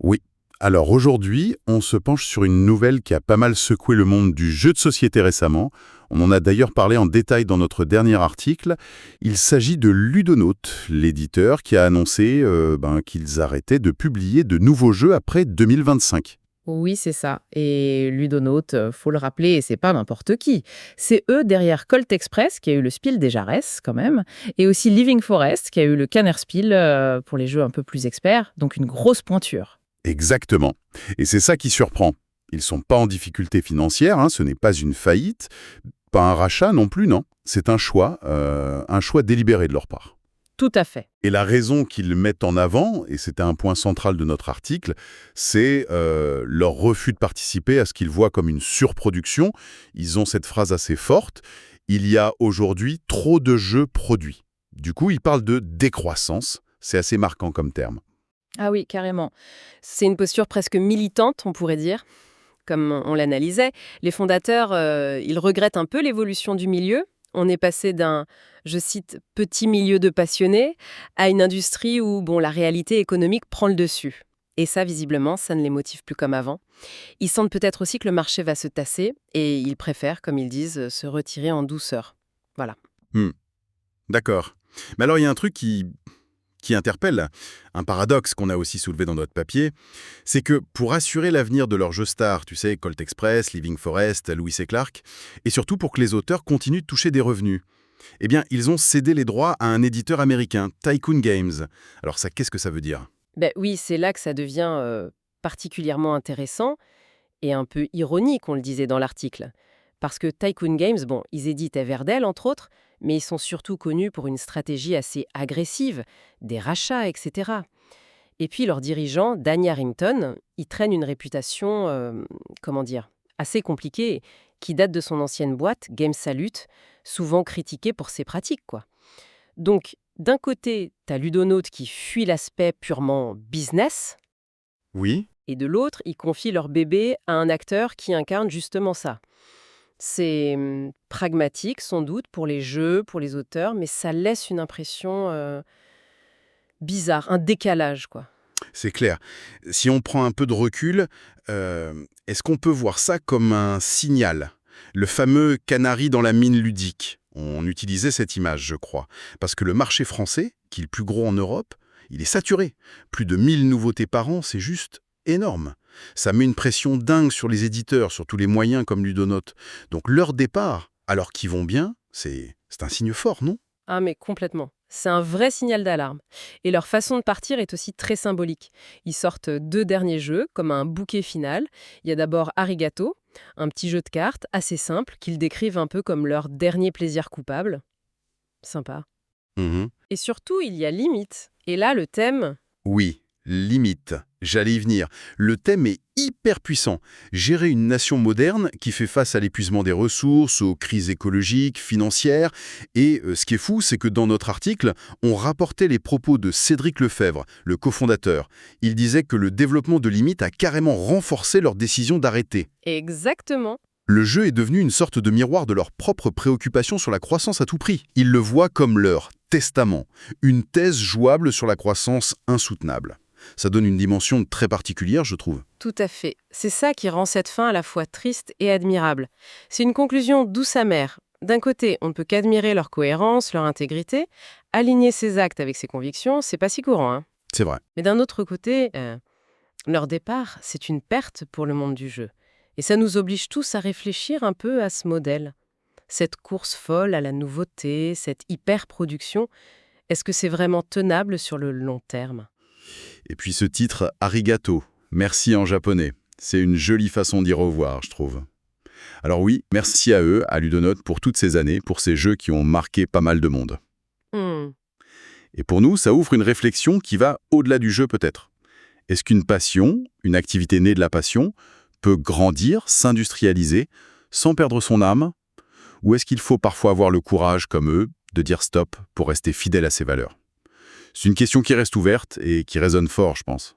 Oui. Alors aujourd'hui, on se penche sur une nouvelle qui a pas mal secoué le monde du jeu de société récemment. On en a d'ailleurs parlé en détail dans notre dernier article. Il s'agit de Ludonaut, l'éditeur qui a annoncé qu'ils arrêtaient de publier de nouveaux jeux après 2025. Oui, c'est ça. Et Ludonaut, faut le rappeler, et c'est pas n'importe qui. C'est eux derrière Colt Express, qui a eu le Spiel des Jahres, quand même, et aussi Living Forest, qui a eu le Kenner Spiel pour les jeux un peu plus experts, donc une grosse pointure. Exactement. Et c'est ça qui surprend. Ils sont pas en difficulté financière, ce n'est pas une faillite, pas un rachat non plus, non. C'est un choix délibéré de leur part. Tout à fait. Et la raison qu'ils mettent en avant, et c'était un point central de notre article, c'est leur refus de participer à ce qu'ils voient comme une surproduction. Ils ont cette phrase assez forte, il y a aujourd'hui trop de jeux produits. Du coup, ils parlent de décroissance, c'est assez marquant comme terme. Ah oui, carrément. C'est une posture presque militante, on pourrait dire. Comme on l'analysait, les fondateurs, ils regrettent un peu l'évolution du milieu. On est passé d'un, je cite, petit milieu de passionnés à une industrie où la réalité économique prend le dessus. Et ça, visiblement, ça ne les motive plus comme avant. Ils sentent peut-être aussi que le marché va se tasser et ils préfèrent, comme ils disent, se retirer en douceur. Voilà. D'accord. Mais alors, il y a un truc qui interpelle, un paradoxe qu'on a aussi soulevé dans notre papier, c'est que pour assurer l'avenir de leurs jeux stars, tu sais, Colt Express, Living Forest, Lewis et Clark, et surtout pour que les auteurs continuent de toucher des revenus, eh bien, ils ont cédé les droits à un éditeur américain, Tycoon Games. Alors ça, qu'est-ce que ça veut dire? Oui, c'est là que ça devient particulièrement intéressant et un peu ironique, on le disait dans l'article. Parce que Tycoon Games, ils éditent Everdell, entre autres, mais ils sont surtout connus pour une stratégie assez agressive, des rachats, etc. Et puis leurs dirigeants, Danny Harrington, ils traînent une réputation, assez compliquée, qui date de son ancienne boîte, Game Salute, souvent critiquée pour ses pratiques, quoi. Donc, d'un côté, t'as Ludonaut qui fuit l'aspect purement business, Oui. et de l'autre, ils confient leur bébé à un acteur qui incarne justement ça. C'est pragmatique, sans doute, pour les jeux, pour les auteurs, mais ça laisse une impression bizarre, un décalage, quoi. C'est clair. Si on prend un peu de recul, est-ce qu'on peut voir ça comme un signal? Le fameux canari dans la mine ludique. On utilisait cette image, je crois. Parce que le marché français, qui est le plus gros en Europe, il est saturé. Plus de 1000 nouveautés par an, c'est juste énorme. Ça met une pression dingue sur les éditeurs, sur tous les moyens comme Ludonaut. Donc leur départ, alors qu'ils vont bien, c'est un signe fort, non? Ah mais complètement. C'est un vrai signal d'alarme. Et leur façon de partir est aussi très symbolique. Ils sortent 2 derniers jeux, comme un bouquet final. Il y a d'abord Arigato, un petit jeu de cartes assez simple qu'ils décrivent un peu comme leur dernier plaisir coupable. Sympa. Mhm. Et surtout, il y a Limite. Et là, le thème... Oui, limite. J'allais y venir. Le thème est hyper puissant. Gérer une nation moderne qui fait face à l'épuisement des ressources, aux crises écologiques, financières. Et ce qui est fou, c'est que dans notre article, on rapportait les propos de Cédric Lefebvre, le cofondateur. Il disait que le développement de Limite a carrément renforcé leur décision d'arrêter. Exactement. Le jeu est devenu une sorte de miroir de leurs propres préoccupations sur la croissance à tout prix. Ils le voient comme leur testament, une thèse jouable sur la croissance insoutenable. Ça donne une dimension très particulière, je trouve. Tout à fait. C'est ça qui rend cette fin à la fois triste et admirable. C'est une conclusion douce amère. D'un côté, on ne peut qu'admirer leur cohérence, leur intégrité. Aligner ses actes avec ses convictions, c'est pas si courant, hein. C'est vrai. Mais d'un autre côté, leur départ, c'est une perte pour le monde du jeu. Et ça nous oblige tous à réfléchir un peu à ce modèle. Cette course folle à la nouveauté, cette hyper-production, est-ce que c'est vraiment tenable sur le long terme ? Et puis ce titre, Arigato, merci en japonais. C'est une jolie façon d'y revoir, je trouve. Alors oui, merci à eux, à Ludonaut, pour toutes ces années, pour ces jeux qui ont marqué pas mal de monde. Et pour nous, ça ouvre une réflexion qui va au-delà du jeu peut-être. Est-ce qu'une passion, une activité née de la passion, peut grandir, s'industrialiser, sans perdre son âme? Ou est-ce qu'il faut parfois avoir le courage, comme eux, de dire stop pour rester fidèle à ses valeurs? C'est une question qui reste ouverte et qui résonne fort, je pense.